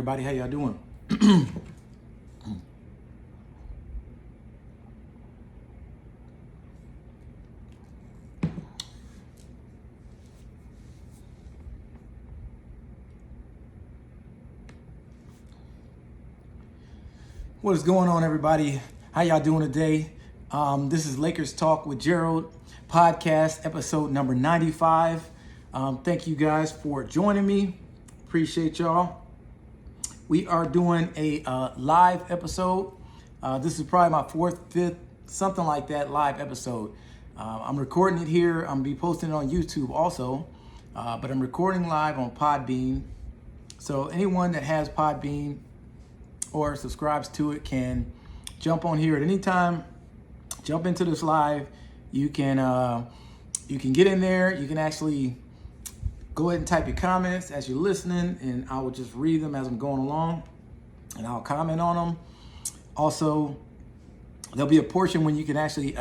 everybody, how y'all doing? What is going on, everybody? How y'all doing today? This is Lakers Talk with Gerald podcast, episode number 95. Thank you guys for joining me. Appreciate y'all. We are doing a live episode. This is probably my fourth, fifth, something like that live episode. I'm recording it here. I'm gonna be posting it on YouTube also, but I'm recording live on Podbean. So anyone that has Podbean or subscribes to it can jump on here at any time. Jump into this live. You can get in there. You can actually go ahead and type your comments as you're listening, and I will just read them as I'm going along, and I'll comment on them. Also, there'll be a portion when you can actually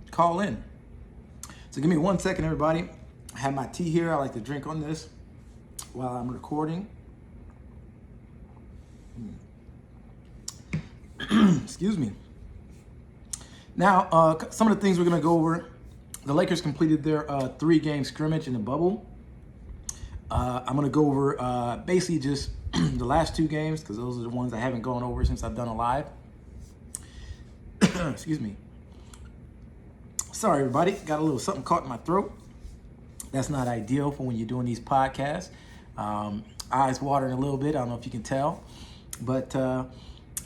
call in. So give me 1 second, everybody. I have my tea here. I like to drink on this while I'm recording. Excuse me. Now, some of the things we're going to go over. The Lakers completed their 3-game scrimmage in the bubble. I'm going to go over basically just the last 2 games because those are the ones I haven't gone over since I've done a live. Excuse me. Sorry, everybody. Got a little something caught in my throat. That's not ideal for when you're doing these podcasts. Eyes watering a little bit. I don't know if you can tell. But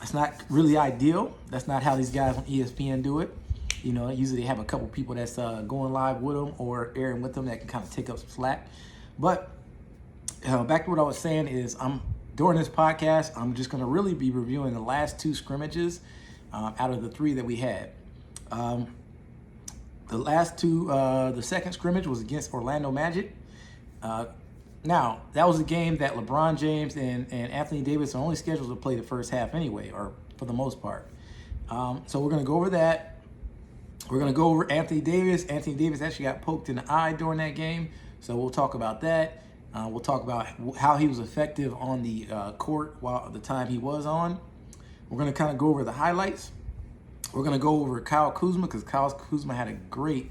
it's not really ideal. That's not how these guys on ESPN do it. You know, usually they have a couple people that's going live with them or airing with them that can kind of take up some slack. But back to what I was saying is during this podcast, I'm just going to really be reviewing the last 2 scrimmages out of the 3 that we had. The last 2, the second scrimmage was against Orlando Magic. Now, that was a game that LeBron James and Anthony Davis are only scheduled to play the first half anyway, or for the most part. So we're going to go over that. We're going to go over Anthony Davis. Anthony Davis actually got poked in the eye during that game, so we'll talk about that. We'll talk about how he was effective on the court while the time he was on. We're going to kind of go over the highlights. We're going to go over Kyle Kuzma because Kyle Kuzma had a great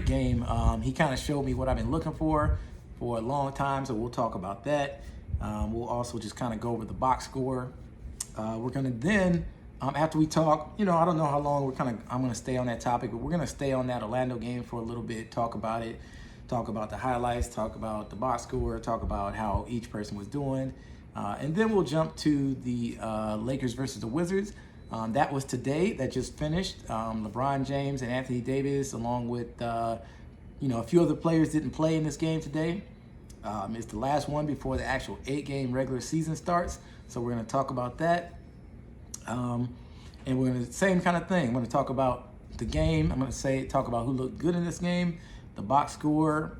game. He kind of showed me what I've been looking for a long time, so we'll talk about that. We'll also just kind of go over the box score. We're going to then, after we talk, I don't know how long I'm going to stay on that topic, but we're going to stay on that Orlando game for a little bit, talk about it, talk about the highlights, talk about the box score, talk about how each person was doing. And then we'll jump to the Lakers versus the Wizards. That was today, that just finished. LeBron James and Anthony Davis, along with a few other players didn't play in this game today. It's the last one before the actual 8-game regular season starts. So we're going to talk about that. And we're going to same kind of thing. I'm going to talk about the game. I'm going to talk about who looked good in this game, the box score,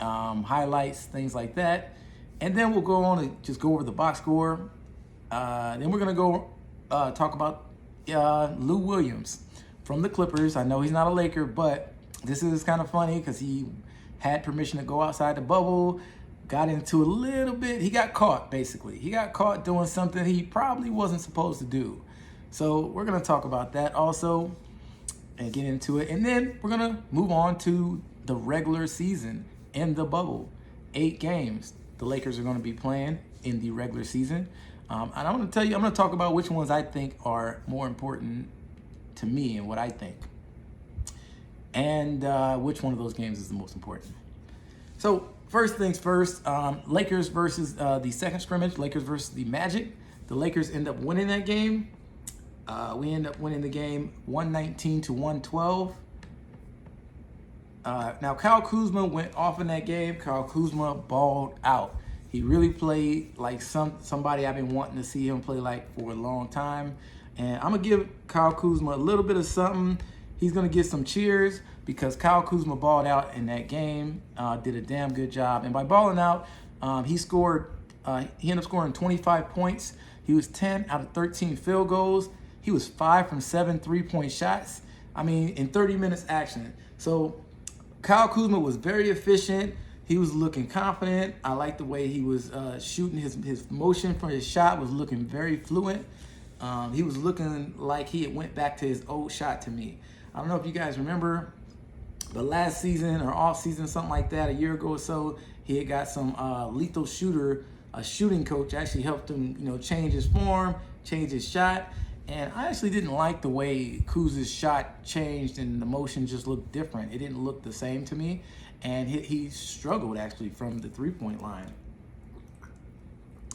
highlights, things like that. And then we'll go on and just go over the box score. Then we're going to go talk about Lou Williams from the Clippers. I know he's not a Laker, but this is kind of funny because he had permission to go outside the bubble, got into a little bit. He got caught, basically. He got caught doing something he probably wasn't supposed to do. So we're going to talk about that also and get into it. And then we're going to move on to the regular season in the bubble. 8 games the Lakers are going to be playing in the regular season. And I'm going to talk about which ones I think are more important to me and what I think. And which one of those games is the most important. So first things first, Lakers versus the second scrimmage, Lakers versus the Magic. The Lakers end up winning that game. We end up winning the game 119-112. Now, Kyle Kuzma went off in that game. Kyle Kuzma balled out. He really played like somebody I've been wanting to see him play like for a long time. And I'm going to give Kyle Kuzma a little bit of something. He's going to get some cheers because Kyle Kuzma balled out in that game, did a damn good job. And by balling out, he ended up scoring 25 points. He was 10 out of 13 field goals. He was 5 from 7 3-point shots. I mean, in 30 minutes action. So Kyle Kuzma was very efficient. He was looking confident. I liked the way he was shooting. His motion for his shot was looking very fluent. He was looking like he had went back to his old shot to me. I don't know if you guys remember, but last season or off season, something like that, a year ago or so, he had got some lethal shooter, a shooting coach actually helped him, change his form, change his shot. And I actually didn't like the way Kuz's shot changed and the motion just looked different. It didn't look the same to me. And he struggled actually from the three-point line.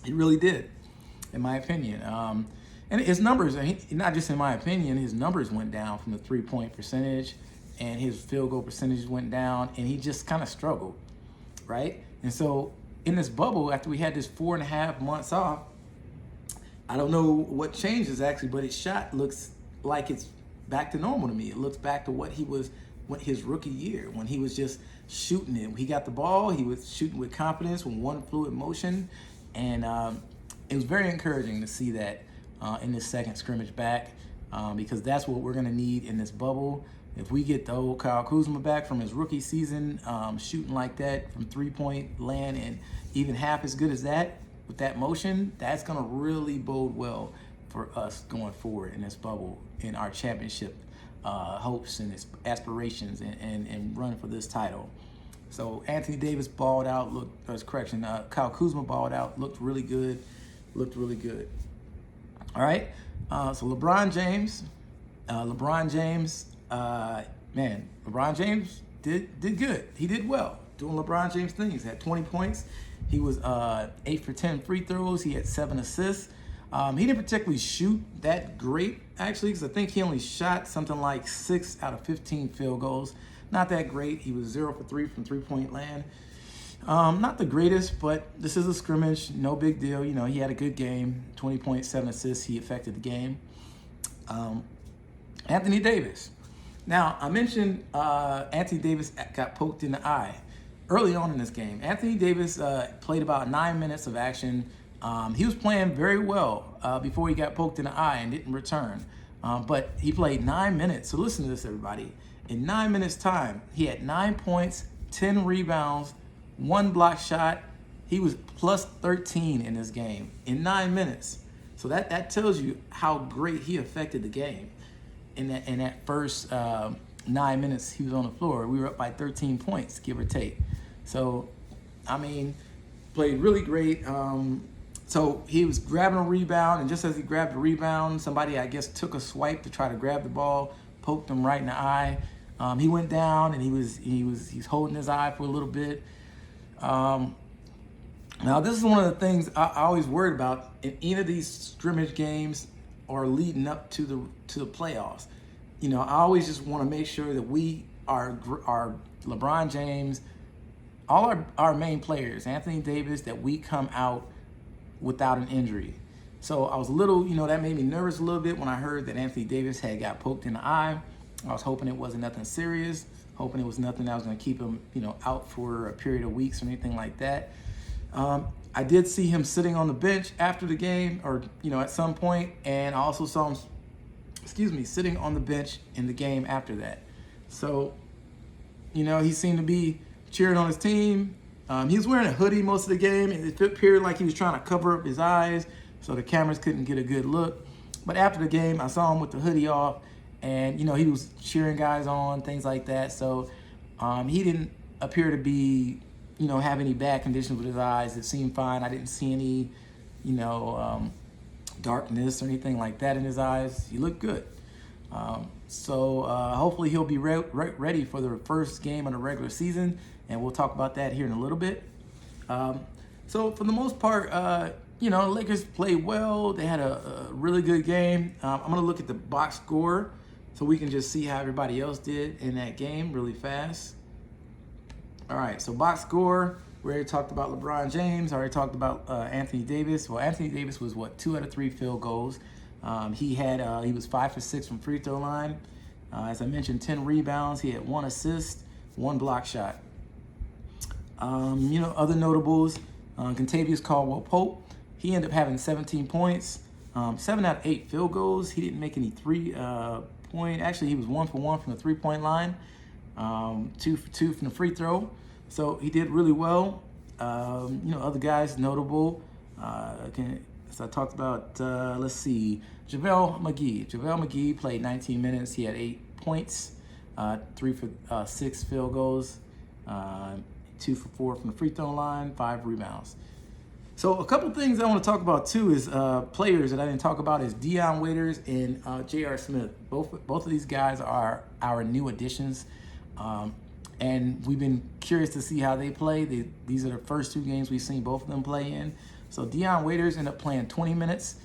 He really did, in my opinion. And his numbers, not just in my opinion, his numbers went down from the three-point percentage and his field goal percentage went down, and he just kind of struggled, right? And so in this bubble, after we had this 4.5 months off, I don't know what changes actually, but his shot looks like it's back to normal to me. It looks back to what he was his rookie year, when he was just shooting it. When he got the ball, he was shooting with confidence, with one fluid motion, and it was very encouraging to see that in this second scrimmage back, because that's what we're going to need in this bubble. If we get the old Kyle Kuzma back from his rookie season, shooting like that from three-point land and even half as good as that with that motion, that's going to really bode well for us going forward in this bubble, in our championship hopes and aspirations and run for this title. So Anthony Davis balled out, Kyle Kuzma balled out, looked really good. All right, so LeBron James did good. He did well doing LeBron James things. Had 20 points. He was 8 for 10 free throws. He had 7 assists. He didn't particularly shoot that great, actually, because I think he only shot something like 6 out of 15 field goals. Not that great. He was 0 for 3 from three-point land. Not the greatest, but this is a scrimmage. No big deal. He had a good game. 20 points, 7 assists. He affected the game. Anthony Davis. Now, I mentioned Anthony Davis got poked in the eye early on in this game. Anthony Davis played about 9 minutes of action. He was playing very well before he got poked in the eye and didn't return. But he played 9 minutes. So listen to this, everybody. In 9 minutes' time, he had 9 points, 10 rebounds, 1 block shot. He was plus 13 in this game in 9 minutes. So that tells you how great he affected the game. In that first 9 minutes he was on the floor, we were up by 13 points, give or take. So, played really great. So he was grabbing a rebound, and just as he grabbed the rebound, somebody, I guess, took a swipe to try to grab the ball, poked him right in the eye. He went down, and he's holding his eye for a little bit. Now, this is one of the things I always worried about in any of these scrimmage games or leading up to the playoffs. I always just want to make sure that we are LeBron James, all our main players, Anthony Davis, that we come out without an injury. So I was a little, that made me nervous a little bit when I heard that Anthony Davis had got poked in the eye. I was hoping it wasn't nothing serious, hoping it was nothing that was going to keep him, out for a period of weeks or anything like that. I did see him sitting on the bench after the game, or, at some point, and I also saw him, sitting on the bench in the game after that. So, he seemed to be cheering on his team. He was wearing a hoodie most of the game, and it appeared like he was trying to cover up his eyes so the cameras couldn't get a good look. But after the game, I saw him with the hoodie off, and, he was cheering guys on, things like that. So he didn't appear to be, have any bad conditions with his eyes. It seemed fine. I didn't see any, darkness or anything like that in his eyes. He looked good. So hopefully he'll be ready for the first game of the regular season, and we'll talk about that here in a little bit. So for the most part, the Lakers played well. They had a really good game. I'm going to look at the box score so we can just see how everybody else did in that game really fast. All right, so box score, we already talked about LeBron James. I already talked about Anthony Davis. Well, Anthony Davis was, 2 out of 3 field goals. He was 5 for 6 from free throw line. As I mentioned, 10 rebounds. He had 1 assist, 1 block shot. Other notables, Contavious Caldwell-Pope. He ended up having 17 points, 7 out of 8 field goals. He didn't make any three-point. Actually, he was 1 for 1 from the three-point line, 2 for 2 from the free throw. So he did really well. Other guys notable. As I talked about, let's see, JaVale McGee. JaVale McGee played 19 minutes. He had 8 points, 3 for 6 field goals, 2 for 4 from the free throw line, 5 rebounds. So a couple things I want to talk about too is players that I didn't talk about is Dion Waiters and J.R. Smith. Both of these guys are our new additions. And we've been curious to see how they play. These are the first 2 games we've seen both of them play in. So Dion Waiters ended up playing 20 minutes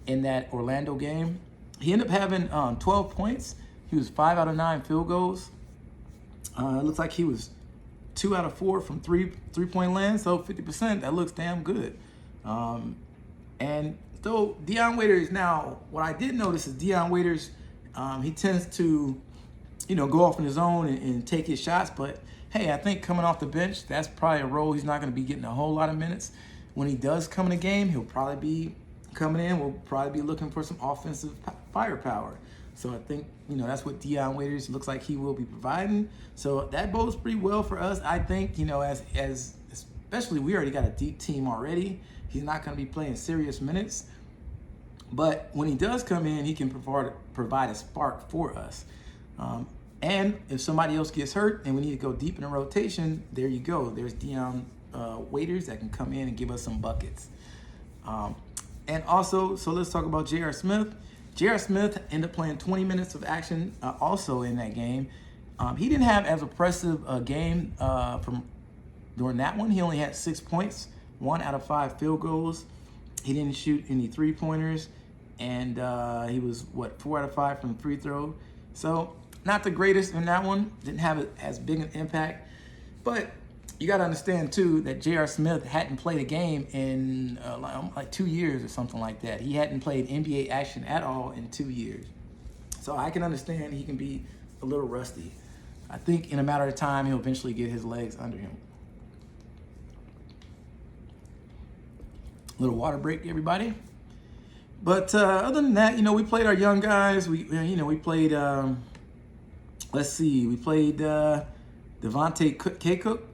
in that Orlando game. He ended up having 12 points. He was 5 out of 9 field goals. It looks like he was 2 out of 4 from three-point land, so 50%. That looks damn good. And so Dion Waiters, now what I did notice is Dion Waiters, he tends to go off on his own and take his shots. But hey, I think coming off the bench, that's probably a role he's not going to be getting a whole lot of minutes. When he does come in the game, he'll probably be coming in. We'll probably be looking for some offensive firepower. So I think, that's what Dion Waiters looks like he will be providing. So that bodes pretty well for us. I think, as especially we already got a deep team already. He's not going to be playing serious minutes. But when he does come in, he can provide a spark for us. And if somebody else gets hurt and we need to go deep in a rotation, there you go. There's Dion Waiters that can come in and give us some buckets. And also, so let's talk about J.R. Smith. J.R. Smith ended up playing 20 minutes of action also in that game. He didn't have as impressive a game from during that one. He only had 6 points, 1 out of 5 field goals. He didn't shoot any 3-pointers, and he was 4 out of 5 from the free throw. So not the greatest in that one. Didn't have as big an impact. But you got to understand, too, that J.R. Smith hadn't played a game in like 2 years or something like that. He hadn't played NBA action at all in 2 years. So I can understand he can be a little rusty. I think in a matter of time, he'll eventually get his legs under him. Little water break, everybody. But other than that, we played our young guys. We played, let's see, we played Devontae K-Cook.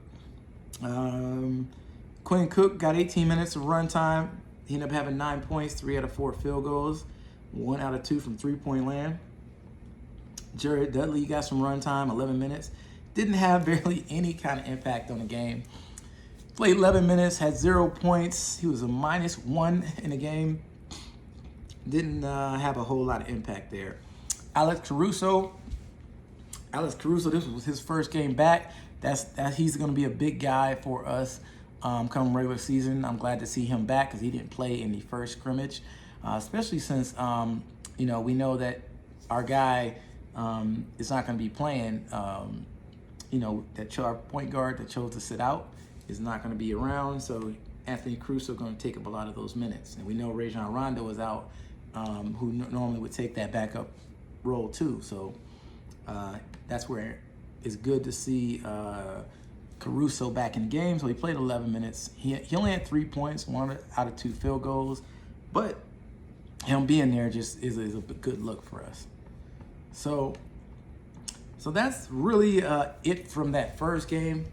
Quinn Cook got 18 minutes of run time. He ended up having 9 points, 3 out of 4 field goals, 1 out of 2 from three-point land. Jared Dudley got some run time, 11 minutes. Didn't have barely any kind of impact on the game. Played 11 minutes, had 0 points. He was a -1 in the game. Didn't have a whole lot of impact there. Alex Caruso, this was his first game back. He's going to be a big guy for us come regular season. I'm glad to see him back because he didn't play in the first scrimmage, especially since we know that our guy is not going to be playing. Our point guard that chose to sit out is not going to be around, so Anthony Caruso is going to take up a lot of those minutes. And we know Rajon Rondo is out, who normally would take that backup role too. So that's where it's good to see Caruso back in the game. So he played 11 minutes. He only had 3 points, 1 out of 2 field goals, but him being there just is a good look for us. So that's really it from that first game.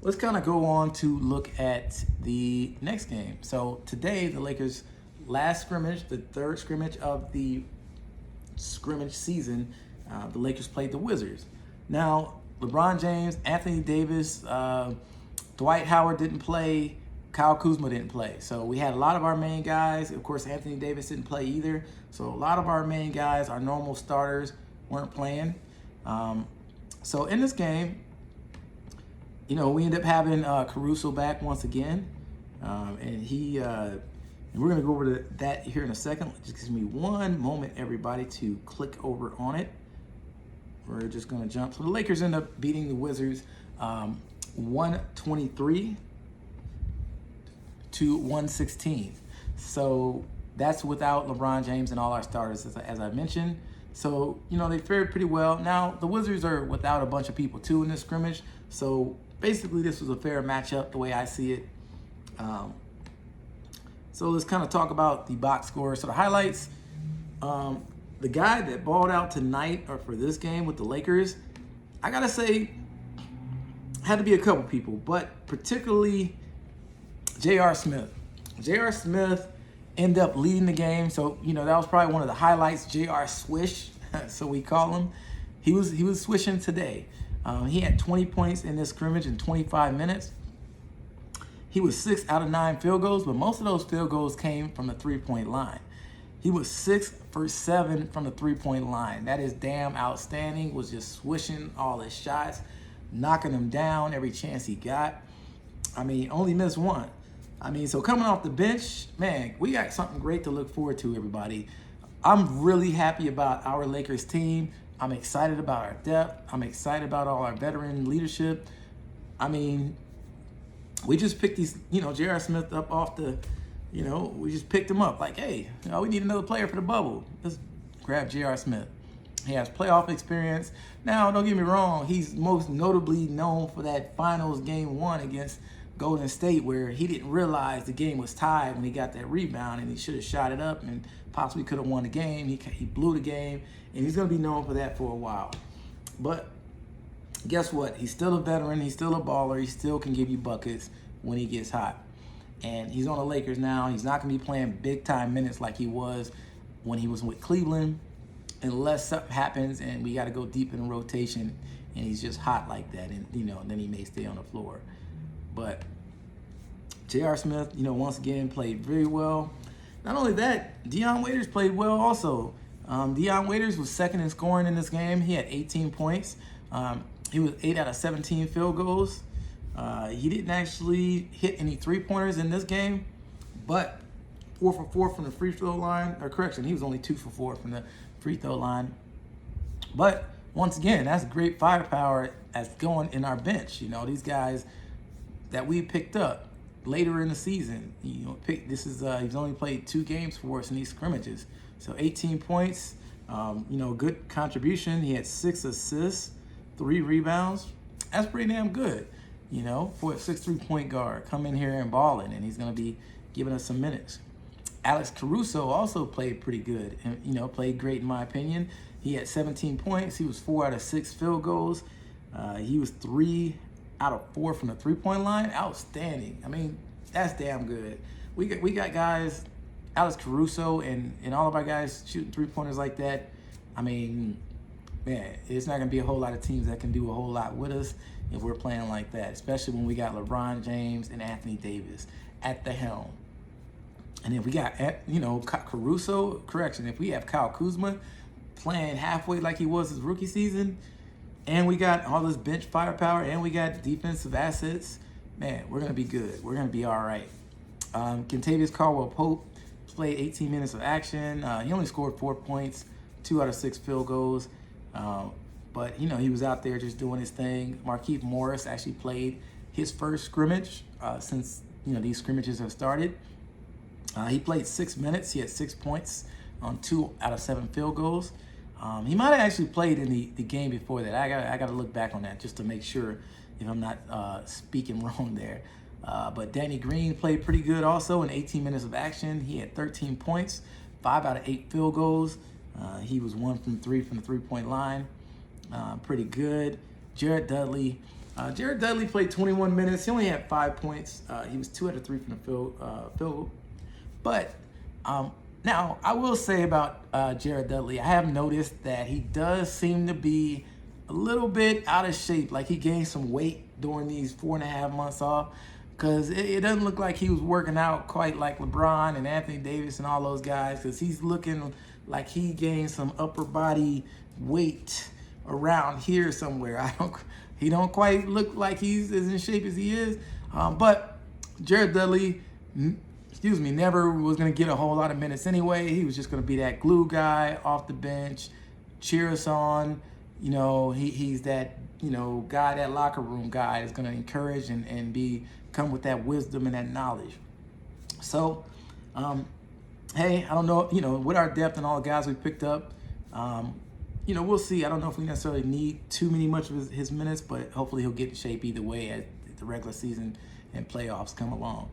Let's kind of go on to look at the next game. So today, the Lakers' last scrimmage, the third scrimmage of the scrimmage season, the Lakers played the Wizards. Now, LeBron James, Anthony Davis, Dwight Howard didn't play, Kyle Kuzma didn't play. So we had a lot of our main guys. Of course, Anthony Davis didn't play either. So a lot of our main guys, our normal starters, weren't playing. So in this game, we ended up having Caruso back once again. And we're going to go over to that here in a second. Just give me one moment, everybody, to click over on it. We're just going to jump. So the Lakers end up beating the Wizards 123 to 116. So that's without LeBron James and all our starters, as I mentioned. So, they fared pretty well. Now, the Wizards are without a bunch of people, too, in this scrimmage. So, basically, this was a fair matchup, the way I see it. So, let's kind of talk about the box score. So, the highlights. The guy that balled out tonight or for this game with the Lakers, I got to say, had to be a couple people, but particularly J.R. Smith. J.R. Smith ended up leading the game, so that was probably one of the highlights. J.R. Swish, so we call him. He was swishing today. He had 20 points in this scrimmage in 25 minutes. He was 6 out of 9 field goals, but most of those field goals came from the three-point line. He was 6 for 7 from the three-point line. That is damn outstanding. Was just swishing all his shots, knocking them down every chance he got. I mean, only missed one. I mean, so coming off the bench, man, we got something great to look forward to, everybody. I'm really happy about our Lakers team. I'm excited about our depth. I'm excited about all our veteran leadership. I mean, we just picked these, J.R. Smith up off the, we just picked him up. Like, hey, we need another player for the bubble. Let's grab J.R. Smith. He has playoff experience. Now, don't get me wrong. He's most notably known for that finals game 1 against Golden State, where he didn't realize the game was tied when he got that rebound, and he should have shot it up and possibly could have won the game. He blew the game, and he's going to be known for that for a while. But guess what? He's still a veteran. He's still a baller. He still can give you buckets when he gets hot. And he's on the Lakers now. He's not going to be playing big-time minutes like he was when he was with Cleveland, unless something happens and we got to go deep in the rotation and he's just hot like that. And, then he may stay on the floor. But J.R. Smith, once again, played very well. Not only that, Dion Waiters played well also. Dion Waiters was second in scoring in this game. He had 18 points. He was 8 out of 17 field goals. He didn't actually hit any three-pointers in this game, but 4 for 4 from the free throw line. Or correction, he was only 2 for 4 from the free throw line. But once again, that's great firepower that's going in our bench. These guys that we picked up later in the season. He's only played 2 games for us in these scrimmages. So 18 points, good contribution. He had 6 assists, 3 rebounds. That's pretty damn good, for a 6'3" point guard. Come in here and balling, and he's going to be giving us some minutes. Alex Caruso also played pretty good and, played great in my opinion. He had 17 points. He was 4 out of 6 field goals. He was 3 out of 4 from the three-point line. Outstanding. I mean, that's damn good. We got guys, Alex Caruso and all of our guys shooting three-pointers like that. I mean, man, it's not going to be a whole lot of teams that can do a whole lot with us if we're playing like that, especially when we got LeBron James and Anthony Davis at the helm. And if we got, Caruso, correction, if we have Kyle Kuzma playing halfway like he was his rookie season, and we got all this bench firepower, and we got defensive assets, man, we're going to be good. We're going to be all right. Kentavious Caldwell-Pope played 18 minutes of action. He only scored 4 points, 2 out of 6 field goals. But, he was out there just doing his thing. Markieff Morris actually played his first scrimmage since, these scrimmages have started. He played 6 minutes. He had 6 points on 2 out of 7 field goals. He might have actually played in the game before that. I got to look back on that just to make sure if I'm not speaking wrong there. But Danny Green played pretty good also in 18 minutes of action. He had 13 points, 5 out of 8 field goals. He was 1 from 3 from the three-point line. Pretty good. Jared Dudley. Jared Dudley played 21 minutes. He only had 5 points. He was 2 out of 3 from the field. But now, I will say about Jared Dudley, I have noticed that he does seem to be a little bit out of shape. Like he gained some weight during these 4.5 months off, because it doesn't look like he was working out quite like LeBron and Anthony Davis and all those guys, because he's looking like he gained some upper body weight around here somewhere. He don't quite look like he's as in shape as he is. But Jared Dudley, never was going to get a whole lot of minutes anyway. He was just going to be that glue guy off the bench, cheer us on. He's that, guy, that locker room guy is going to encourage and come with that wisdom and that knowledge. So, hey, I don't know, with our depth and all the guys we picked up, we'll see. I don't know if we necessarily need too much of his minutes, but hopefully he'll get in shape either way as the regular season and playoffs come along.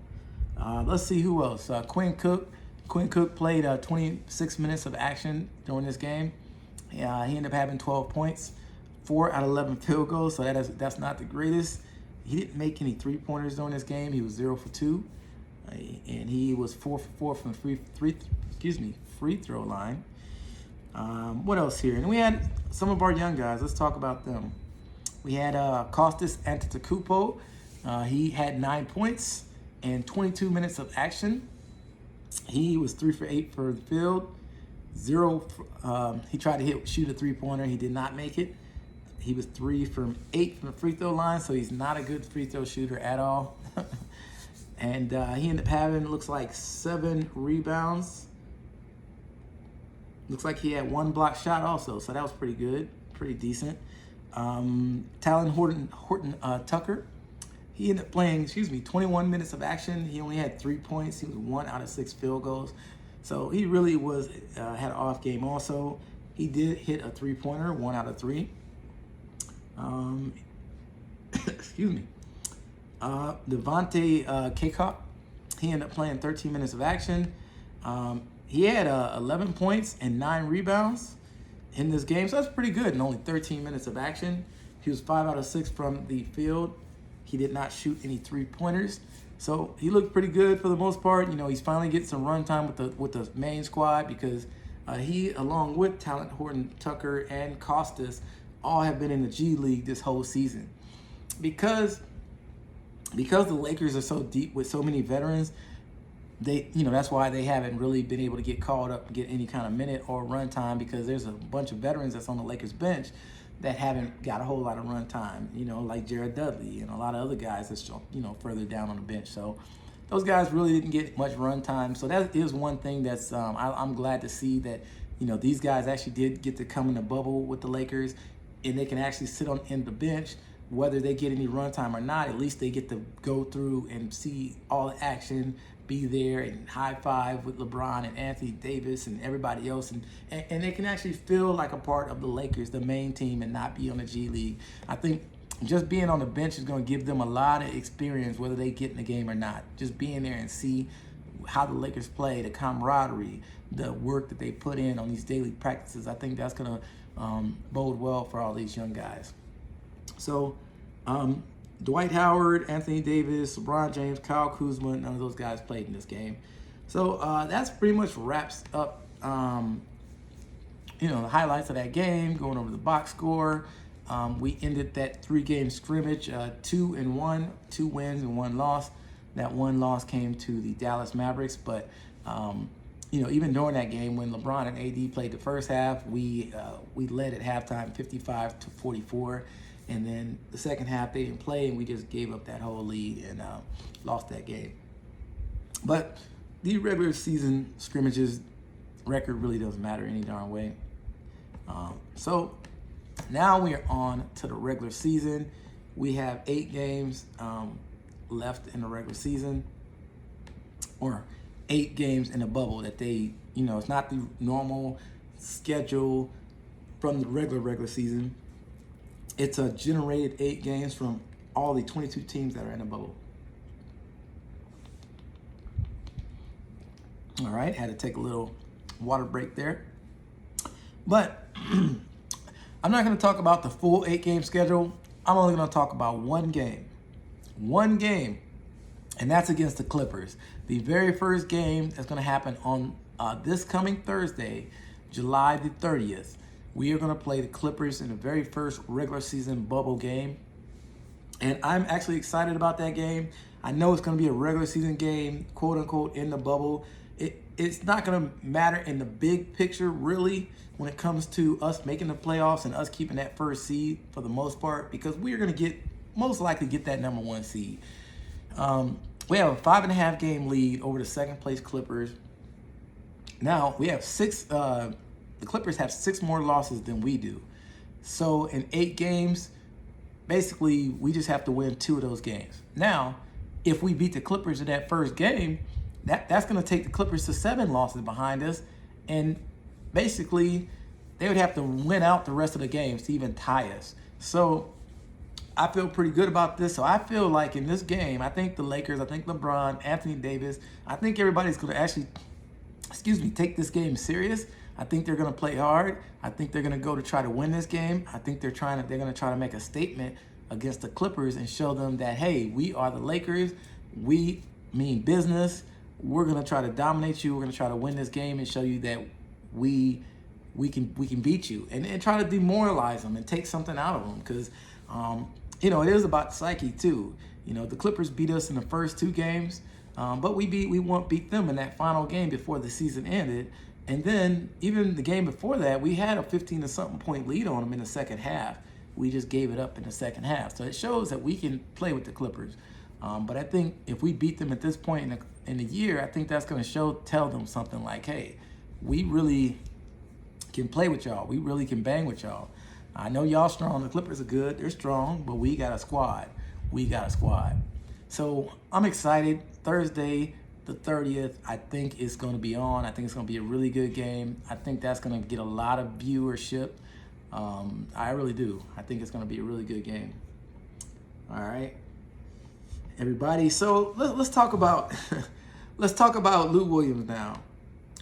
Let's see who else. Quinn Cook. Quinn Cook played 26 minutes of action during this game. He ended up having 12 points, 4 out of 11 field goals, so that's not the greatest. He didn't make any three-pointers during this game. He was 0 for 2, and he was 4 for 4 from the free throw line. What else here? And we had some of our young guys. Let's talk about them. We had Kostas Antetokounmpo. He had 9 points and 22 minutes of action. He was 3 for 8 for the field. He tried to shoot a three-pointer. He did not make it. He was 3 from 8 from the free throw line, so he's not a good free throw shooter at all. And he ended up having, looks like, 7 rebounds. Looks like he had 1 block shot also, so that was pretty good, pretty decent. Talon Horton Tucker, he ended up playing, 21 minutes of action. He only had 3 points. He was 1 out of 6 field goals. So he really had an off game also. He did hit a three-pointer, 1 out of 3. Devontae Kakop, he ended up playing 13 minutes of action. He had 11 points and 9 rebounds in this game, so that's pretty good in only 13 minutes of action. He was 5 out of 6 from the field. He did not shoot any three-pointers, so he looked pretty good for the most part. He's finally getting some run time with the main squad because he, along with Talon Horton Tucker and Kostas, all have been in the G League this whole season. Because the Lakers are so deep with so many veterans, that's why they haven't really been able to get called up and get any kind of minute or run time, because there's a bunch of veterans that's on the Lakers bench that haven't got a whole lot of run time, like Jared Dudley and a lot of other guys that's, further down on the bench. So those guys really didn't get much run time. So that is one thing that's, I'm glad to see that, these guys actually did get to come in the bubble with the Lakers, and they can actually sit in the bench. Whether they get any run time or not, at least they get to go through and see all the action, be there and high five with LeBron and Anthony Davis and everybody else. And they can actually feel like a part of the Lakers, the main team, and not be on the G League. I think just being on the bench is going to give them a lot of experience, whether they get in the game or not. Just being there and see how the Lakers play, the camaraderie, the work that they put in on these daily practices. I think that's going to bode well for all these young guys. So, Dwight Howard, Anthony Davis, LeBron James, Kyle Kuzma, none of those guys played in this game. So that's pretty much wraps up, the highlights of that game, going over the box score. We ended that 3-game scrimmage, 2-1, 2 wins and 1 loss. That 1 loss came to the Dallas Mavericks, but even during that game when LeBron and AD played the first half, we led at halftime 55-44. And then the second half, they didn't play, and we just gave up that whole lead and lost that game. But the regular season scrimmages record really doesn't matter any darn way. So now we are on to the regular season. We have 8 games left in the regular season, or 8 games in a bubble that they, it's not the normal schedule from the regular season. It's a generated 8 games from all the 22 teams that are in the bubble. All right, had to take a little water break there. But I'm not going to talk about the full 8-game schedule. I'm only going to talk about one game. One game, and that's against the Clippers. The very first game that's going to happen on this coming Thursday, July the 30th. We are going to play the Clippers in the very first regular season bubble game. And I'm actually excited about that game. I know it's going to be a regular season game, quote unquote, in the bubble. It's not going to matter in the big picture, really, when it comes to us making the playoffs and us keeping that first seed for the most part, because we are going to most likely get that number 1 seed. We have a 5.5 game lead over the second place Clippers. Now, we have 6, the Clippers have 6 more losses than we do. So in 8 games, basically, we just have to win 2 of those games. Now, if we beat the Clippers in that first game, that's going to take the Clippers to 7 losses behind us. And basically, they would have to win out the rest of the games to even tie us. So I feel pretty good about this. So I feel like in this game, I think the Lakers, I think LeBron, Anthony Davis, I think everybody's going to actually, take this game serious. I think they're going to play hard. I think they're going to go to try to win this game. I think they're going to try to make a statement against the Clippers and show them that, hey, we are the Lakers. We mean business. We're gonna try to dominate you. We're gonna try to win this game and show you that we can beat you, and try to demoralize them and take something out of them, because you know, it is about psyche too. You know, the Clippers beat us in the first 2 games, but we beat them in that final game before the season ended. And then even the game before that, we had a 15 to something point lead on them in the second half. We just gave it up in the second half. So it shows that we can play with the Clippers. But I think if we beat them at this point in the year, I think that's going to tell them something like, hey, we really can play with y'all. We really can bang with y'all. I know y'all strong. The Clippers are good. They're strong, but we got a squad. We got a squad. So I'm excited. Thursday, the 30th, I think it's going to be on. I think it's going to be a really good game. I think that's going to get a lot of viewership. I really do. I think it's going to be a really good game. All right, everybody. So let's talk about let's talk about Lou Williams now.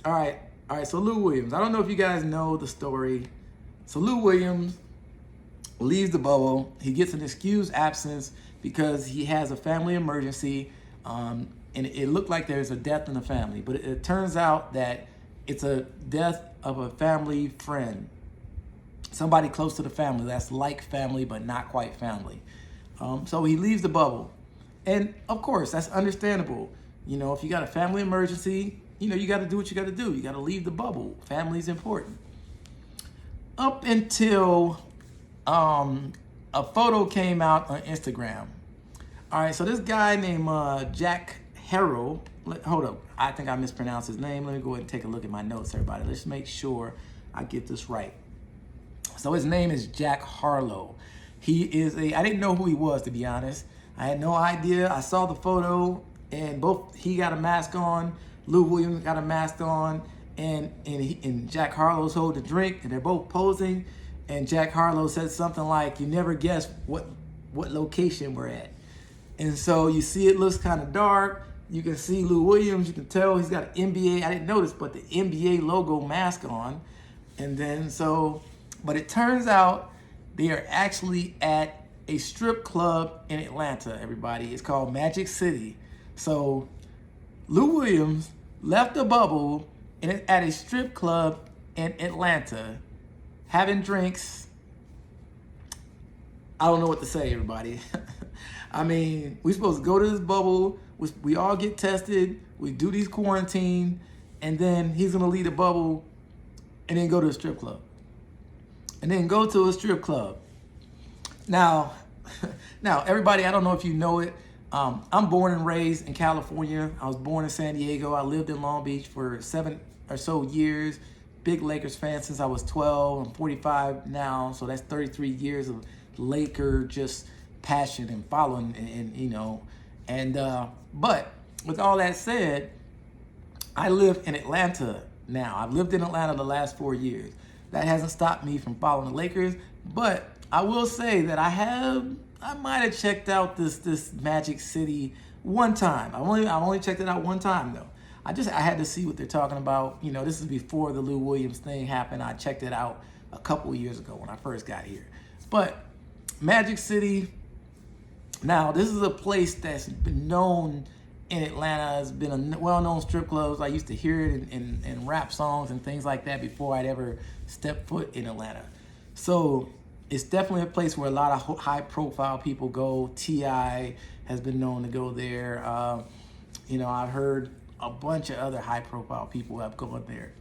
All right. So Lou Williams. I don't know if you guys know the story. So Lou Williams leaves the bubble. He gets an excused absence because he has a family emergency. And it looked like there's a death in the family, but it turns out that it's a death of a family friend, somebody close to the family that's like family but not quite family. So he leaves the bubble, and of course that's understandable. You know, if you got a family emergency, you know, you got to do what you got to do. You got to leave the bubble. Family's important. Up until a photo came out on Instagram. All right, so this guy named Jack Gerald, hold up, I think I mispronounced his name. Let me go ahead and take a look at my notes, everybody. Let's make sure I get this right. So his name is Jack Harlow. He is I didn't know who he was, to be honest. I had no idea. I saw the photo, and he got a mask on, Lou Williams got a mask on, and Jack Harlow's holding a drink, and they're both posing, and Jack Harlow said something like, "You never guess what location we're at." And so you see it looks kind of dark. You can see Lou Williams. You can tell he's got an NBA, I didn't notice, but the NBA logo mask on. And then but it turns out they are actually at a strip club in Atlanta, everybody. It's called Magic City. So Lou Williams left the bubble and at a strip club in Atlanta, having drinks. I don't know what to say, everybody. I mean, we're supposed to go to this bubble. We all get tested. We do these quarantine, and then he's gonna leave the bubble, and then go to a strip club, and then go to a strip club. Now, everybody, I don't know if you know it. I'm born and raised in California. I was born in San Diego. I lived in Long Beach for 7 or so years. Big Lakers fan since I was 12. I'm 45 now, so that's 33 years of Laker just passion and following, and you know, but with all that said, I live in Atlanta now. I've lived in Atlanta the last 4 years. That hasn't stopped me from following the Lakers, but I will say that I might have checked out this Magic City one time. I only checked it out one time though. I had to see what they're talking about. You know, this is before the Lou Williams thing happened. I checked it out a couple of years ago when I first got here. But Magic City. Now, this is a place that's been known in Atlanta. It's been a well-known strip club. I used to hear it in rap songs and things like that before I'd ever stepped foot in Atlanta. So it's definitely a place where a lot of high-profile people go. T.I. has been known to go there. You know, I've heard a bunch of other high-profile people have gone there.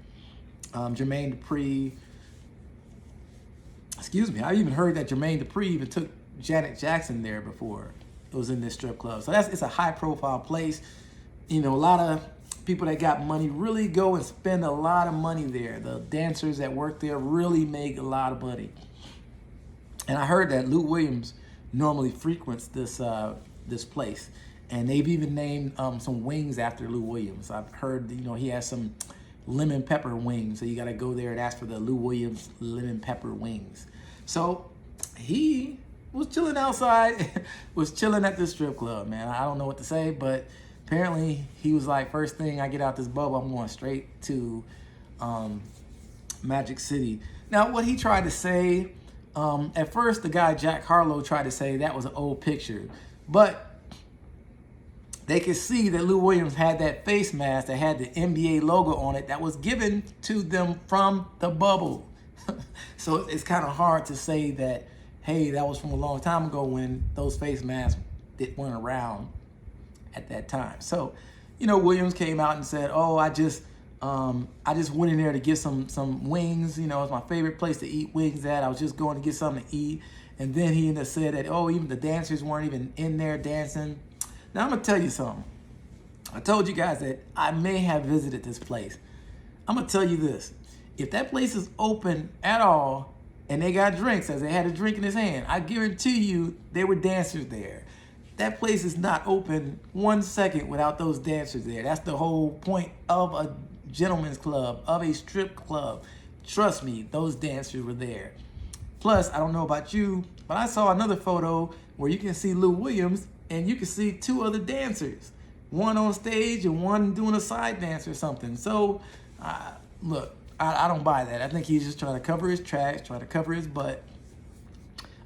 Jermaine Dupri. Excuse me. I even heard that Jermaine Dupri even took Janet Jackson there before. It was in this strip club. So it's a high profile place. You know, a lot of people that got money really go and spend a lot of money there. The dancers that work there really make a lot of money. And I heard that Lou Williams normally frequents this place. And they've even named some wings after Lou Williams. I've heard, you know, he has some lemon pepper wings. So you got to go there and ask for the Lou Williams lemon pepper wings. So he was chilling outside, was chilling at this strip club, man. I don't know what to say, but apparently he was like, first thing I get out this bubble, I'm going straight to Magic City. Now, what he tried to say, At first, the guy Jack Harlow tried to say that was an old picture, but they could see that Lou Williams had that face mask that had the NBA logo on it that was given to them from the bubble. So it's kind of hard to say that, hey, that was from a long time ago when those face masks weren't around at that time. So, Williams came out and said, "Oh, I just went in there to get some wings. It's my favorite place to eat wings at. I was just going to get something to eat." And then he ended up said that, "Oh, even the dancers weren't even in there dancing." Now I'm gonna tell you something. I told you guys that I may have visited this place. I'm gonna tell you this: if that place is open at all and they got drinks, as they had a drink in his hand, I guarantee you there were dancers there. That place is not open 1 second without those dancers there. That's the whole point of a gentleman's club, of a strip club. Trust me, those dancers were there. Plus, I don't know about you, but I saw another photo where you can see Lou Williams and you can see 2 other dancers. One on stage and one doing a side dance or something. So, look, I don't buy that. I think he's just trying to cover his tracks, trying to cover his butt.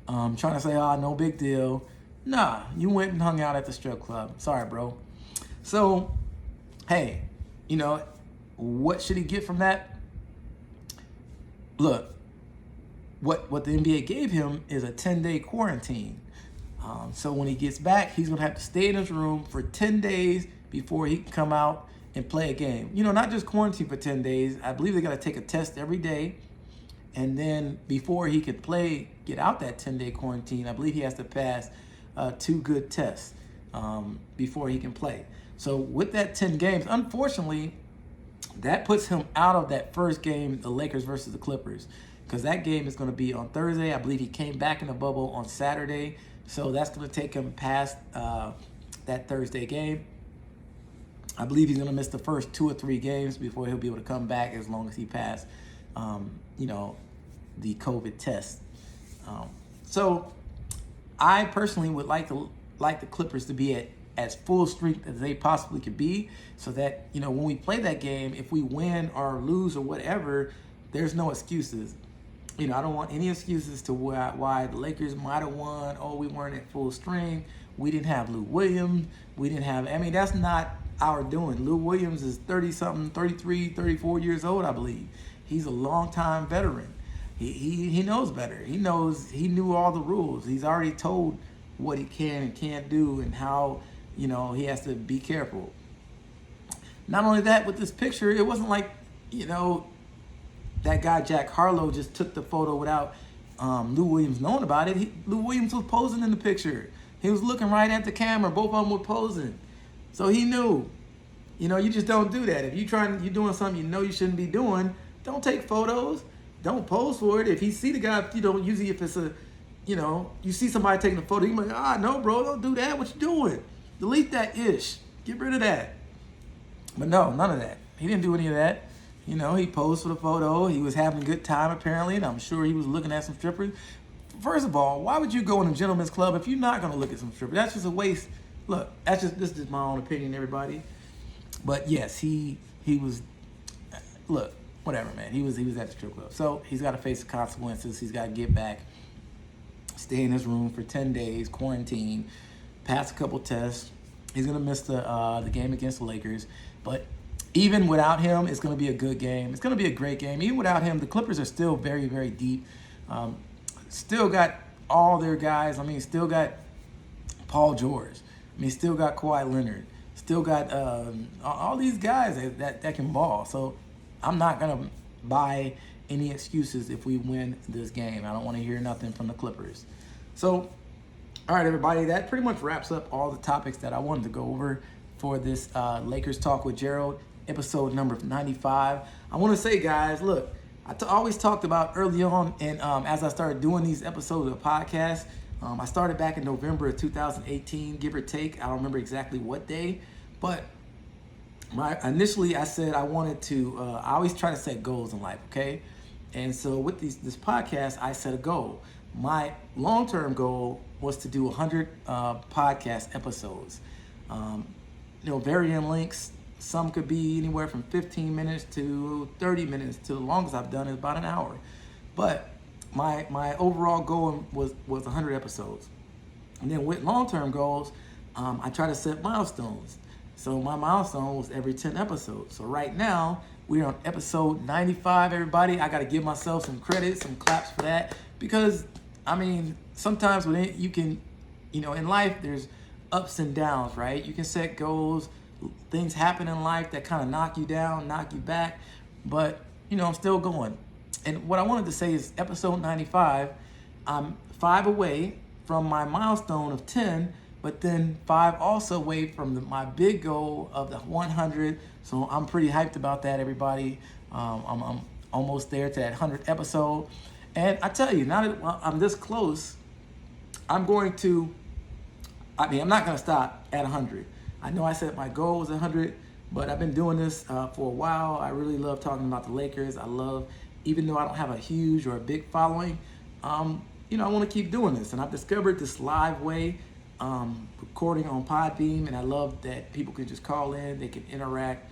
Trying to say, "Oh, no big deal." Nah, you went and hung out at the strip club. Sorry, bro. So, hey, what should he get from that? Look, what the NBA gave him is a 10-day quarantine. So when he gets back, he's going to have to stay in his room for 10 days before he can come out and play a game. Not just quarantine for 10 days. I believe they got to take a test every day. And then before he could get out that 10-day quarantine, I believe he has to pass 2 good tests before he can play. So with that 10 games, unfortunately, that puts him out of that first game, the Lakers versus the Clippers, because that game is going to be on Thursday. I believe he came back in the bubble on Saturday. So that's going to take him past that Thursday game. I believe he's going to miss the first 2 or 3 games before he'll be able to come back, as long as he passed, the COVID test. So I personally would like the Clippers to be at as full strength as they possibly could be, so that when we play that game, if we win or lose or whatever, there's no excuses. I don't want any excuses to why the Lakers might have won. Oh, we weren't at full strength. We didn't have Lou Williams. We didn't have, that's not our doing. Lou Williams is 30-something, 33, 34 years old, I believe. He's a long-time veteran. He knows better. He knew all the rules. He's already told what he can and can't do and how, he has to be careful. Not only that, with this picture, it wasn't like, that guy Jack Harlow just took the photo without Lou Williams knowing about it. Lou Williams was posing in the picture. He was looking right at the camera. Both of them were posing. So he knew. You just don't do that. If you're doing something you shouldn't be doing, don't take photos. Don't pose for it. If you see the guy, usually if it's you see somebody taking a photo, you might, no, bro, don't do that. What you doing? Delete that ish. Get rid of that. But no, none of that. He didn't do any of that. He posed for the photo. He was having a good time, apparently, and I'm sure he was looking at some strippers. First of all, why would you go in a gentleman's club if you're not going to look at some strippers? That's just a waste. Look, this is my own opinion, everybody. But yes, he was, look, whatever, man. He was at the strip club. So he's got to face the consequences. He's got to get back, stay in his room for 10 days, quarantine, pass a couple tests. He's going to miss the game against the Lakers. But even without him, it's going to be a good game. It's going to be a great game. Even without him, the Clippers are still very, very deep. Still got all their guys. Still got Paul George. Still got Kawhi Leonard. Still got all these guys that can ball. So I'm not going to buy any excuses if we win this game. I don't want to hear nothing from the Clippers. So, all right, everybody, that pretty much wraps up all the topics that I wanted to go over for this Lakers Talk with Gerald, episode number 95. I want to say, guys, look, I always talked about early on, and as I started doing these episodes of the podcast, I started back in November of 2018, give or take. I don't remember exactly what day, but initially I said I wanted to, I always try to set goals in life, okay? And so with this podcast, I set a goal. My long-term goal was to do 100 podcast episodes. Varying lengths. Some could be anywhere from 15 minutes to 30 minutes to the longest I've done is about an hour. But my overall goal was 100 episodes. And then with long-term goals, I try to set milestones. So my milestone was every 10 episodes. So right now, we're on episode 95, everybody. I got to give myself some credit, some claps for that. Because, I mean, sometimes when you can, in life, there's ups and downs, right? You can set goals. Things happen in life that kind of knock you down, knock you back. But, I'm still going. And what I wanted to say is episode 95, I'm 5 away from my milestone of 10, but then 5 also away from my big goal of the 100. So I'm pretty hyped about that, everybody. I'm almost there to that 100th episode. And I tell you, now that I'm this close, I'm not going to stop at 100. I know I said my goal was 100, but I've been doing this for a while. I really love talking about the Lakers. Even though I don't have a huge or a big following, I want to keep doing this. And I've discovered this live way, recording on Podbeam, and I love that people can just call in, they can interact,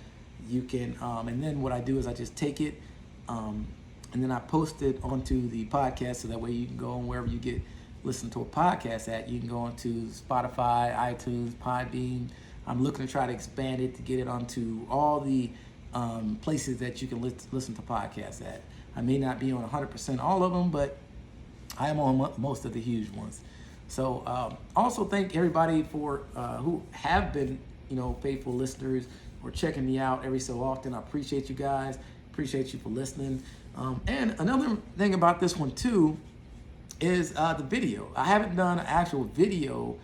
you can, and then what I do is I just take it, and then I post it onto the podcast, so that way you can go on wherever you listen to a podcast at. You can go onto Spotify, iTunes, Podbeam. I'm looking to try to expand it to get it onto all the places that you can listen to podcasts at. I may not be on 100% all of them, but I am on most of the huge ones. So also thank everybody for who have been, faithful listeners or checking me out every so often. I appreciate you guys. Appreciate you for listening. And another thing about this one too is the video. I haven't done an actual video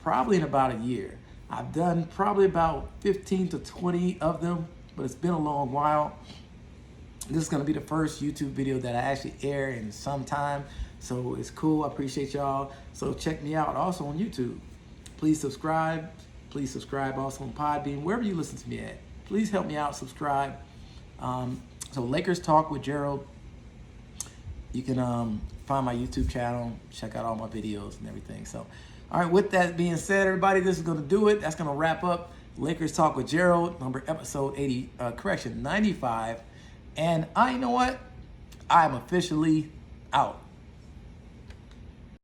probably in about a year. I've done probably about 15 to 20 of them, but it's been a long while. This is going to be the first YouTube video that I actually air in some time. So it's cool. I appreciate y'all. So check me out also on YouTube. Please subscribe. Please subscribe also on Podbean, wherever you listen to me at. Please help me out. Subscribe. So Lakers Talk with Gerald. You can find my YouTube channel. Check out all my videos and everything. So, all right. With that being said, everybody, this is going to do it. That's going to wrap up Lakers Talk with Gerald, episode 95. And you know what? I am officially out.